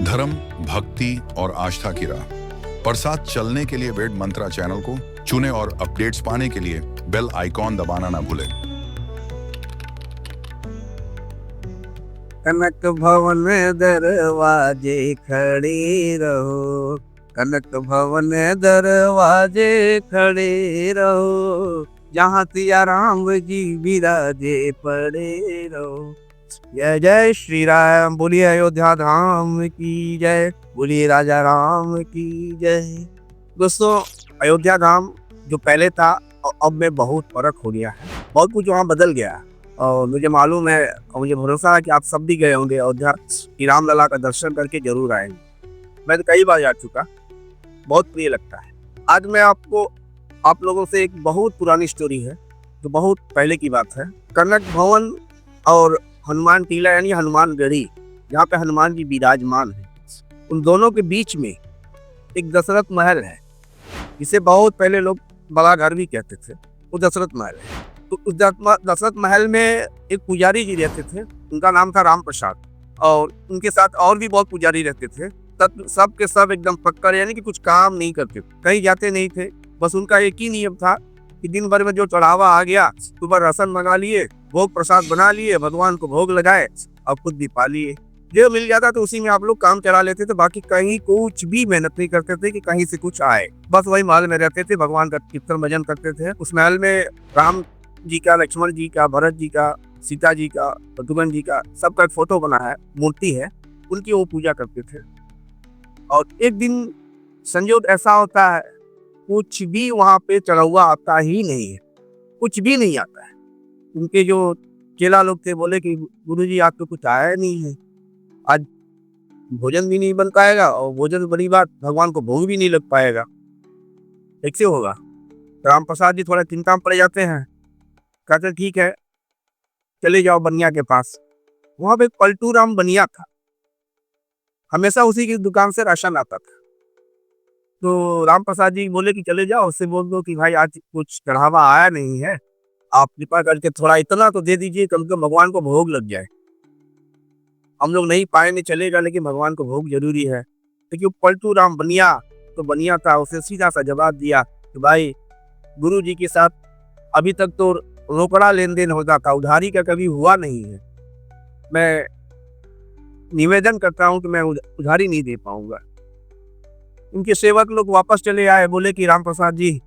धर्म, भक्ति और आस्था की राह पर साथ चलने के लिए वेद मंत्रा चैनल को चुनें और अपडेट्स पाने के लिए बेल आइकॉन दबाना ना भूलें। कनक भवन दरवाजे खड़े रहो, कनक भवन दरवाजे खड़े रहो, जहाँ सिया राम जी विराजे पड़े रहो। जय जय श्री राम, बोलिए अयोध्या धाम की जय, बोलिए राजा राम की जय। दोस्तों, अयोध्या धाम जो पहले था और अब में बहुत फर्क हो गया है, बहुत कुछ वहाँ बदल गया है। और मुझे मालूम है और मुझे भरोसा है कि आप सब भी गए होंगे अयोध्या, श्री राम लला का दर्शन करके जरूर आएंगे। मैं तो कई बार जा चुका, बहुत प्रिय लगता है। आज मैं आप लोगों से एक बहुत पुरानी स्टोरी है जो बहुत पहले की बात है। कनक भवन और हनुमान टीला यानी हनुमान गढ़ी, जहाँ पे हनुमान जी विराजमान है, उन दोनों के बीच में एक दशरथ महल है, जिसे बहुत पहले लोग बड़ा घर भी कहते थे। वो दशरथ महल है। तो उस दशरथ महल में एक पुजारी जी रहते थे, उनका नाम था राम प्रसाद, और उनके साथ और भी बहुत पुजारी रहते थे। सब के सब एकदम पक्का, यानी कि कुछ काम नहीं करते, कहीं जाते नहीं थे। बस उनका एक ही नियम था कि दिन भर में जो चढ़ावा आ गया, सुबह राशन मंगा लिए, भोग प्रसाद बना लिए, भगवान को भोग लगाए और खुद भी पा लिए। जो मिल जाता तो उसी में आप लोग काम चला लेते थे। बाकी कहीं कुछ भी मेहनत नहीं करते थे कि कहीं से कुछ आए। बस वही महल में रहते थे, भगवान का कीर्तन भजन करते थे। उस महल में राम जी का, लक्ष्मण जी का, भरत जी का, सीता जी का, शत्रुघ्न जी का, सबका फोटो बना है, मूर्ति है, उनकी वो पूजा करते थे। और एक दिन संयोग ऐसा होता है, कुछ भी वहां पे चढ़ा हुआ आता ही नहीं है, कुछ भी नहीं आता है। उनके जो चेला लोग थे बोले कि गुरुजी आज तो कुछ आया नहीं है, आज भोजन भी नहीं बन पाएगा, और भोजन बड़ी बात, भगवान को भोग भी नहीं लग पाएगा, कैसे होगा। राम प्रसाद जी थोड़ा चिंता में पड़ जाते हैं। कहते ठीक है, चले जाओ बनिया के पास। वहां पे पलटू राम बनिया था, हमेशा उसी की दुकान से राशन आता था। तो राम प्रसाद जी बोले कि चले जाओ, उससे बोल दो कि भाई आज कुछ चढ़ावा आया नहीं है, आप कृपा करके थोड़ा इतना तो दे दीजिए, कम से कम भगवान को भोग लग जाए। हम लोग नहीं पाएंगे चलेगा, लेकिन भगवान को भोग जरूरी है। लेकिन पलटू राम बनिया तो बनिया था, उसे सीधा सा जवाब दिया कि भाई गुरु जी के साथ अभी तक तो रोकड़ा लेन देन होता था, उधारी का कभी हुआ नहीं है। मैं निवेदन करता हूं कि मैं उधारी नहीं दे पाऊंगा। उनके सेवक लोग वापस चले आए, बोले कि राम प्रसाद जी,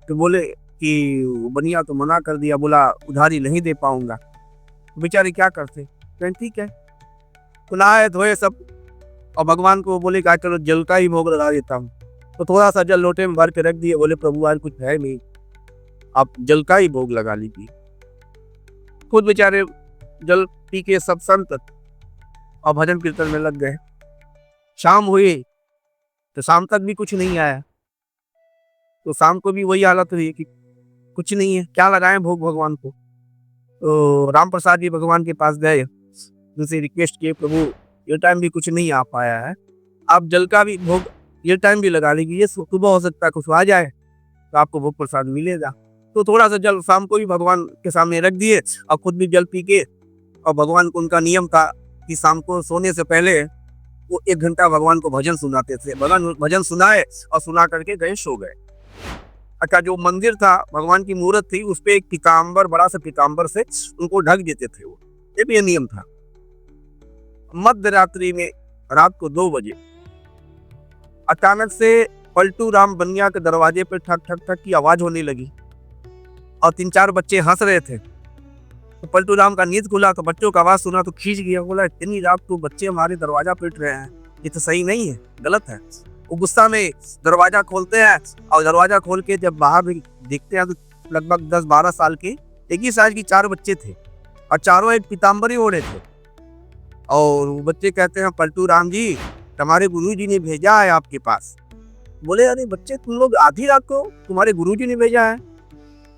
तो बोले कि बनिया तो मना कर दिया, बोला उधारी नहीं दे पाऊंगा। बेचारे क्या करते, कहें ठीक है, तो नहाए धोए सब, और भगवान को बोले कि चलो जल का ही भोग लगा देता हूँ। तो थोड़ा सा जल लोटे में भर के रख दिए, बोले प्रभु आज कुछ है नहीं, आप जल का ही भोग लगा लीजिए। खुद बेचारे जल पी के सब संत और भजन कीर्तन में लग गए। शाम हुई तो शाम तक भी कुछ नहीं आया। तो शाम को भी वही हालत हुई कि कुछ नहीं है, क्या लगाएं भोग भगवान को। तो राम प्रसाद जी भगवान के पास गए, उनसे रिक्वेस्ट किए, प्रभु ये टाइम भी कुछ नहीं आ पाया है, आप जल का भी भोग ये टाइम भी लगा लीजिए, सुबह हो सकता है कुछ आ जाए तो आपको भोग प्रसाद मिलेगा। तो थोड़ा सा जल शाम को भी भगवान के सामने रख दिए और खुद भी जल पी के, और भगवान को उनका नियम था कि शाम को सोने से पहले वो 1 घंटा भगवान को भजन सुनाते थे। भजन सुनाए और सुना करके गए, सो गए। अच्छा, जो मंदिर था, भगवान की मूर्त थी, उस पे एक पीताम्बर, बड़ा सा पीताम्बर से उनको ढक देते थे। वो ये भी नियम था। मध्य रात्रि में, रात को 2 बजे अचानक से पलटू राम बनिया के दरवाजे पे ठक ठक ठक की आवाज होने लगी, और 3-4 बच्चे हंस रहे थे। तो पलटू राम का नींद खुला तो बच्चों का आवाज सुना तो खींच गया, बोला इतनी रात को बच्चे हमारे दरवाजा पीट रहे हैं, ये तो सही नहीं है, गलत है। वो गुस्सा में दरवाजा खोलते हैं, और दरवाजा खोल के जब बाहर देखते हैं तो लगभग 10-12 साल के, एक ही साइज की 4 बच्चे थे, और चारों एक पीताम्बर ही ओढ़े थे। और वो बच्चे कहते हैं, पलटू राम जी, तुम्हारे गुरुजी ने भेजा है आपके पास। बोले अरे बच्चे, तुम लोग आधी रात को तुम्हारे गुरुजी ने भेजा है।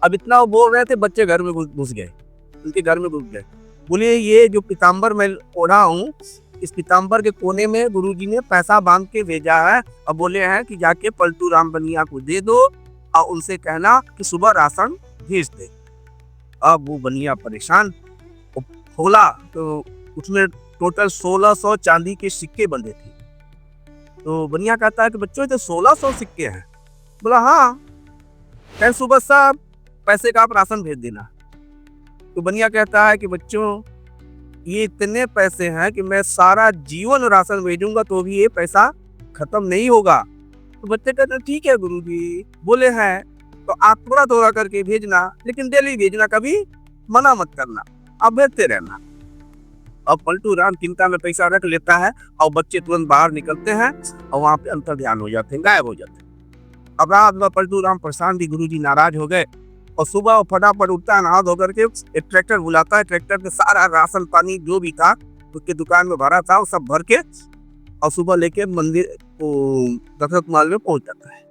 अब इतना वो बोल रहे थे, बच्चे घर में घुस गए, उनके घर में घुस गए। बोले ये जो पीताम्बर मैं ओढ़ा हूँ, इस पीताम्बर के कोने में गुरुजी ने पैसा बांध के भेजा है, और बोले हैं कि जाके पलटू राम बनिया को दे दो और उनसे कहना कि सुबह राशन भेज दे। अब वो बनिया परेशान, खोला तो उसमें टोटल 1600 चांदी के सिक्के बंधे थे। तो बनिया कहता है कि बच्चों ये तो 1600 सिक्के हैं। बोला हाँ। कह सुबह साहब पैसे का आप राशन भेज देना। तो बनिया कहता है कि बच्चों ये इतने पैसे हैं कि मैं सारा जीवन राशन भेजूंगा तो भी ये पैसा खत्म नहीं होगा। तो बच्चे कहते ठीक है गुरुजी, बोले हैं तो आप थोड़ा थोड़ा करके भेजना, लेकिन डेली भेजना, कभी मना मत करना, आप भेजते रहना। अब पलटू राम चिंता में पैसा रख लेता है और बच्चे तुरंत बाहर निकलते हैं और वहां पे अंतर ध्यान हो जाते हैं, गायब हो जाते हैं। अब रात में पलटू राम परेशान थी, गुरुजी नाराज हो गए और सुबह वो फटाफट उठता है, नहा धो करके एक ट्रैक्टर बुलाता है, ट्रैक्टर में सारा राशन पानी जो भी था उसके दुकान में भरा था वो सब भर के और सुबह लेके मंदिर दशरथ महल में पहुंच जाता है।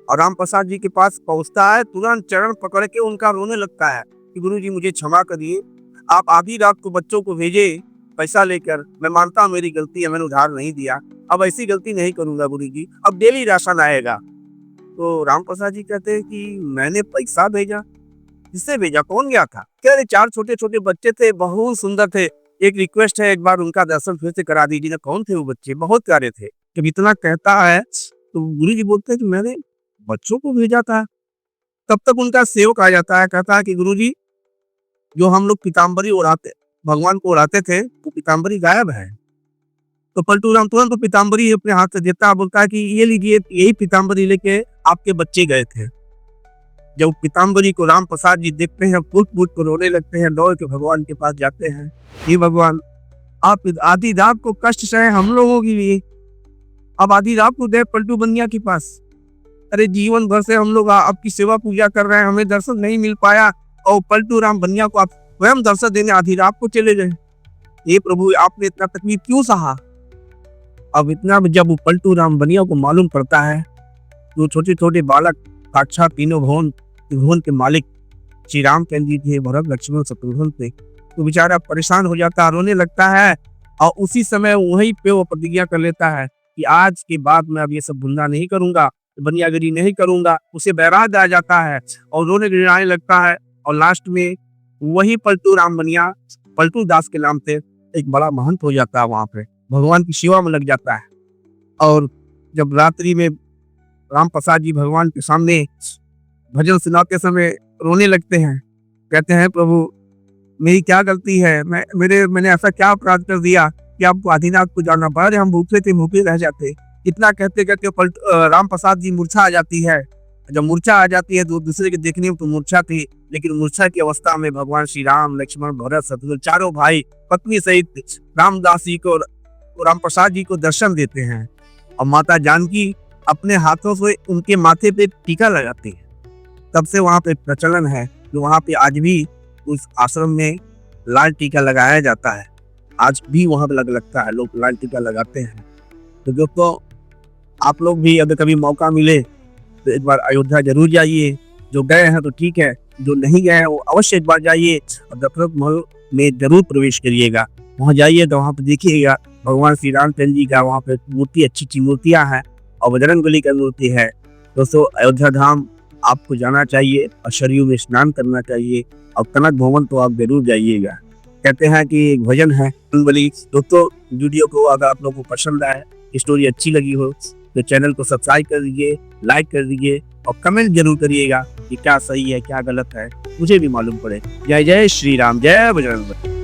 और राम प्रसाद जी के पास पहुंचता है, तुरंत चरण पकड़ के उनका रोने लगता है कि गुरुजी मुझे क्षमा करिए, आप आधी रात को बच्चों को भेजे पैसा लेकर, मैं मानता हूँ मेरी गलती है, मैंने उधार नहीं दिया, अब ऐसी गलती नहीं करूंगा गुरुजी, अब डेली राशन आएगा। तो राम प्रसाद जी कहते हैं कि मैंने पैसा भेजा? किससे भेजा, कौन गया था? कह रहे 4 छोटे छोटे बच्चे थे, बहुत सुंदर थे, एक रिक्वेस्ट है एक बार उनका दर्शन फिर से करा दीजिए ना। कौन थे वो बच्चे? बहुत प्यारे थे। जब इतना कहता है तो गुरुजी बोलते हैं कि मैंने बच्चों को भेजा था। तब तक उनका सेवक आ जाता है, कहता है कि गुरुजी जो हम लोग पीताम्बरी उड़ाते भगवान को उड़ाते थे वो पीताम्बरी गायब है। तो पलटू राम तुरंत तो पीताम्बरी अपने हाथ से देता है, बोलता है कि ये लीजिए, यही पीताम्बरी लेके आपके बच्चे गए थे। जब पीताम्बरी को राम प्रसाद जी देखते हैं, फूट फूट को रोने लगते हैं, दौड़ के भगवान के पास जाते हैं, हे भगवान आप आधी रात को कष्ट सहे हम लोगों के लिए, अब आधी रात को गए पलटू बनिया के पास। अरे जीवन भर से हम लोग आपकी सेवा पूजा कर रहे हैं, हमें दर्शन नहीं मिल पाया और पलटू राम बनिया को आप स्वयं दर्शन देने आधी रात को चले गए। ये प्रभु आपने इतना तकलीफ क्यों सहा? अब इतना जब वो पलटू राम बनिया को मालूम पड़ता है तो छोटे छोटे बालक साक्षात तीनों भुवन के मालिक श्री रामचंद्र जी थे, भरत लक्ष्मण शत्रुघ्न थे। तो बेचारा परेशान हो जाता है, रोने लगता है और उसी समय वहीं पे वो प्रतिज्ञा कर लेता है कि आज के बाद मैं अब ये सब गुंडा नहीं करूंगा, बनियागिरी नहीं करूंगा। उसे बैराग आ जाता है और रोने गिड़ाने लगता है और लास्ट में वही पलटू राम बनिया पलटू दास के नाम से एक बड़ा महंत हो जाता है, वहां पे भगवान की सेवा में लग जाता है। और जब रात्रि में राम प्रसाद जी भगवान के सामने भजन सुनाते समय रोने लगते हैं, कहते हैं प्रभु मेरी क्या गलती है, मैंने ऐसा क्या अपराध कर दिया कि आपको आधी रात को जाना पड़ा, हम भूखे थे भूखे रह जाते। इतना कहते कहते राम प्रसाद जी मूर्छा आ जाती है। जब मूर्छा आ जाती है तो दूसरे के देखने में तो मूर्छा थी, लेकिन मूर्छा की अवस्था में भगवान श्री राम लक्ष्मण भरत शत्रुघ्न चारों भाई पत्नी सहित रामदास जी को राम प्रसाद जी को दर्शन देते हैं और माता जानकी अपने हाथों से उनके माथे पे टीका लगाती है। तब से वहाँ पे प्रचलन है कि वहाँ पे आज भी उस आश्रम में लाल टीका लगाया जाता है, आज भी वहाँ पे लगता है, लोग लाल टीका लगाते हैं। तो दोस्तों आप लोग भी अगर कभी मौका मिले तो एक बार अयोध्या जरूर जाइए। जो गए हैं तो ठीक है, जो नहीं गए हैं वो अवश्य एक बार जाइए और दशरथ महल में जरूर प्रवेश करिएगा। वहाँ जाइए तो वहाँ पे देखिएगा भगवान श्री रामचंद्र जी का वहाँ पे मूर्ति, अच्छी अच्छी मूर्तियाँ हैं और बजरंगबली का मूर्ति है। दोस्तों अयोध्या धाम आपको जाना चाहिए और सरयू में स्नान करना चाहिए और कनक भवन तो आप जरूर जाइएगा। कहते हैं कि एक भजन है बजरंगबली। दोस्तों वीडियो को अगर आप लोगों को पसंद आए, स्टोरी अच्छी लगी हो तो चैनल को सब्सक्राइब कर दीजिए, लाइक कर दीजिए और कमेंट जरूर करिएगा कि क्या सही है क्या गलत है, मुझे भी मालूम पड़े। जय जय श्री राम, जय बजरंगबली।